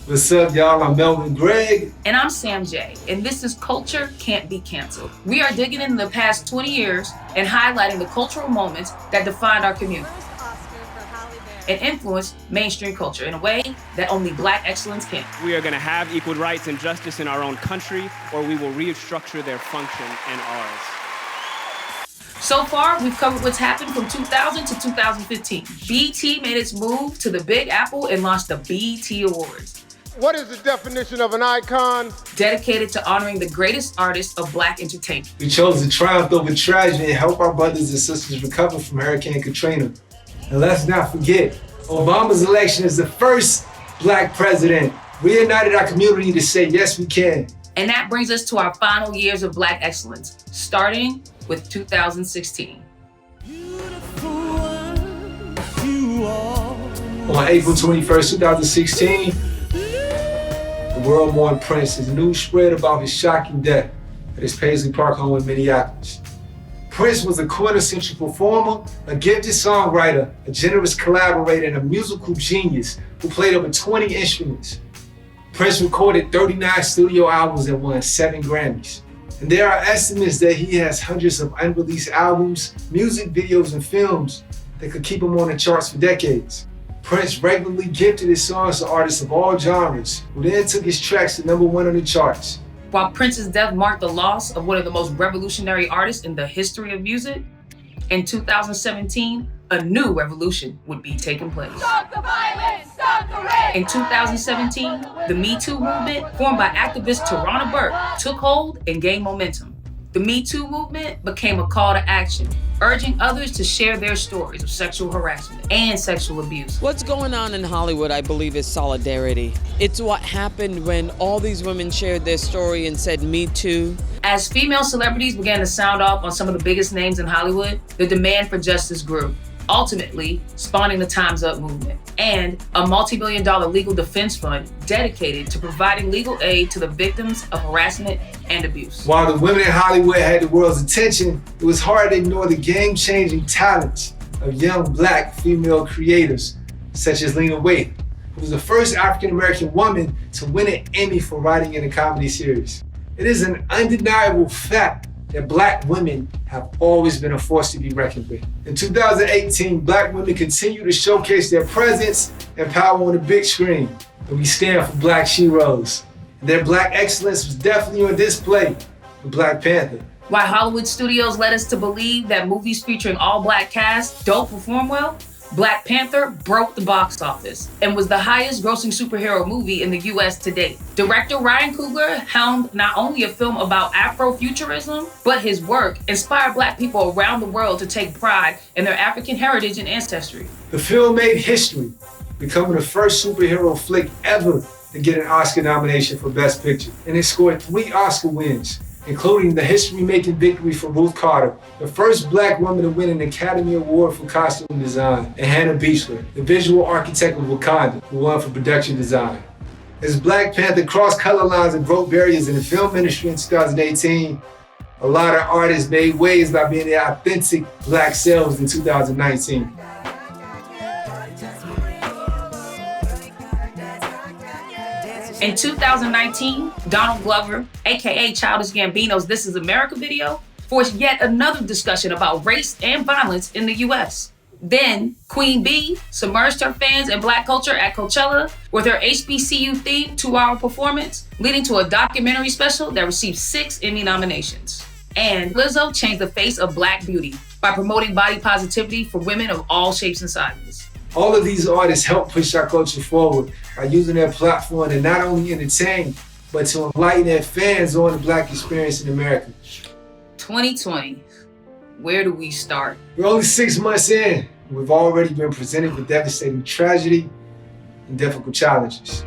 What's up, y'all? I'm Melvin Gregg. And I'm Sam J. And this is Culture Can't Be Canceled. We are digging into the past 20 years and highlighting the cultural moments that defined our community and influenced mainstream culture in a way that only Black excellence can. We are going to have equal rights and justice in our own country, or we will restructure their function and ours. So far, we've covered what's happened from 2000 to 2015. BET made its move to the Big Apple and launched the BET Awards. What is the definition of an icon? Dedicated to honoring the greatest artists of Black entertainment. We chose to triumph over tragedy and help our brothers and sisters recover from Hurricane Katrina. And let's not forget, Obama's election is the first Black president. We united our community to say, yes, we can. And that brings us to our final years of Black excellence, starting with 2016. On April 21st, 2016, the world mourned Prince as news spread about his shocking death at his Paisley Park home in Minneapolis. Prince was a quintessential performer, a gifted songwriter, a generous collaborator, and a musical genius who played over 20 instruments. Prince recorded 39 studio albums and won 7 Grammys. And there are estimates that he has hundreds of unreleased albums, music videos, and films that could keep him on the charts for decades. Prince regularly gifted his songs to artists of all genres, who then took his tracks to #1 on the charts. While Prince's death marked the loss of one of the most revolutionary artists in the history of music, in 2017, a new revolution would be taking place. Stop the violence! Stop the rape! In 2017, the Me Too movement, formed by activist Tarana Burke, took hold and gained momentum. The Me Too movement became a call to action, urging others to share their stories of sexual harassment and sexual abuse. What's going on in Hollywood, I believe, is solidarity. It's what happened when all these women shared their story and said, me too. As female celebrities began to sound off on some of the biggest names in Hollywood, the demand for justice grew, ultimately spawning the Time's Up movement and a multi-million-dollar legal defense fund dedicated to providing legal aid to the victims of harassment and abuse. While the women in Hollywood had the world's attention, it was hard to ignore the game-changing talents of young Black female creators, such as Lena Waithe, who was the first African-American woman to win an Emmy for writing in a comedy series. It is an undeniable fact that Black women have always been a force to be reckoned with. In 2018, Black women continue to showcase their presence and power on the big screen, and we stand for Black sheroes. Their Black excellence was definitely on display with Black Panther. While Hollywood studios led us to believe that movies featuring all Black casts don't perform well, Black Panther broke the box office and was the highest grossing superhero movie in the US to date. Director Ryan Coogler helmed not only a film about Afrofuturism, but his work inspired Black people around the world to take pride in their African heritage and ancestry. The film made history, becoming the first superhero flick ever to get an Oscar nomination for Best Picture. And it scored 3 Oscar wins, including the history-making victory for Ruth Carter, the first Black woman to win an Academy Award for costume design, and Hannah Beachler, the visual architect of Wakanda, who won for production design. As Black Panther crossed color lines and broke barriers in the film industry in 2018, a lot of artists made waves by being their authentic Black selves in 2019. In 2019, Donald Glover, aka Childish Gambino's This Is America video, forced yet another discussion about race and violence in the US. Then, Queen Bee submerged her fans in Black culture at Beychella with her HBCU-themed 2-hour performance, leading to a documentary special that received 6 Emmy nominations. And Lizzo changed the face of Black beauty by promoting body positivity for women of all shapes and sizes. All of these artists help push our culture forward by using their platform to not only entertain, but to enlighten their fans on the Black experience in America. 2020, where do we start? We're only 6 months in. We've already been presented with devastating tragedy and difficult challenges.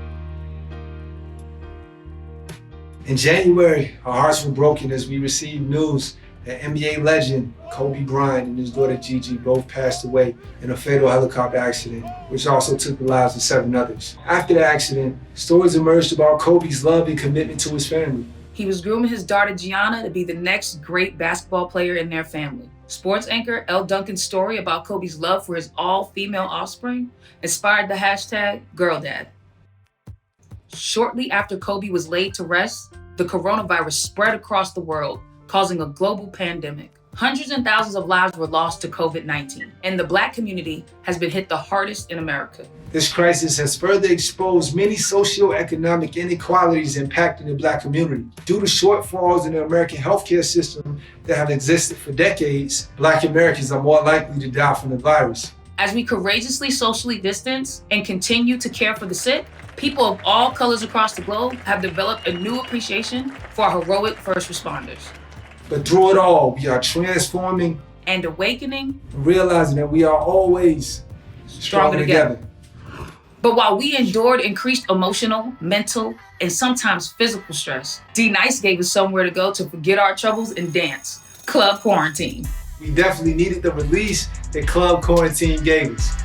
In January, our hearts were broken as we received news that NBA legend Kobe Bryant and his daughter Gigi both passed away in a fatal helicopter accident, which also took the lives of 7 others. After the accident, stories emerged about Kobe's love and commitment to his family. He was grooming his daughter Gianna to be the next great basketball player in their family. Sports anchor Elle Duncan's story about Kobe's love for his all-female offspring inspired the hashtag #GirlDad. Shortly after Kobe was laid to rest, the coronavirus spread across the world, causing a global pandemic. Hundreds and thousands of lives were lost to COVID-19, and the Black community has been hit the hardest in America. This crisis has further exposed many socioeconomic inequalities impacting the Black community. Due to shortfalls in the American healthcare system that have existed for decades, Black Americans are more likely to die from the virus. As we courageously socially distance and continue to care for the sick, people of all colors across the globe have developed a new appreciation for our heroic first responders. But through it all, we are transforming And awakening, realizing that we are always stronger together. But while we endured increased emotional, mental, and sometimes physical stress, D-Nice gave us somewhere to go to forget our troubles and dance. Club Quarantine. We definitely needed the release that Club Quarantine gave us.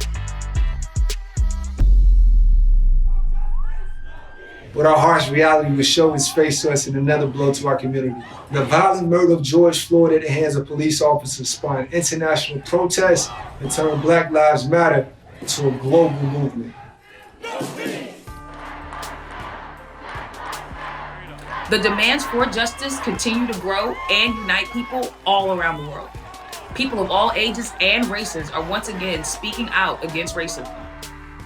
But our harsh reality would show its face to us in another blow to our community. The violent murder of George Floyd at the hands of police officers spawned international protests and turned Black Lives Matter into a global movement. The demands for justice continue to grow and unite people all around the world. People of all ages and races are once again speaking out against racism.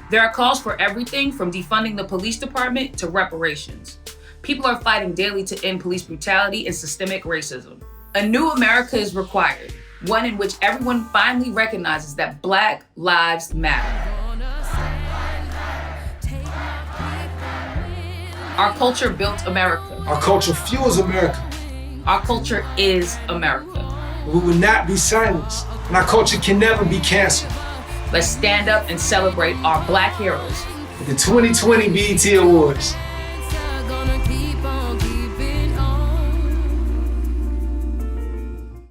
There are calls for everything from defunding the police department to reparations. People are fighting daily to end police brutality and systemic racism. A new America is required, one in which everyone finally recognizes that Black lives matter. Our culture built America. Our culture fuels America. Our culture is America. We will not be silenced, and our culture can never be canceled. Let's stand up and celebrate our Black heroes. With the 2020 BET Awards.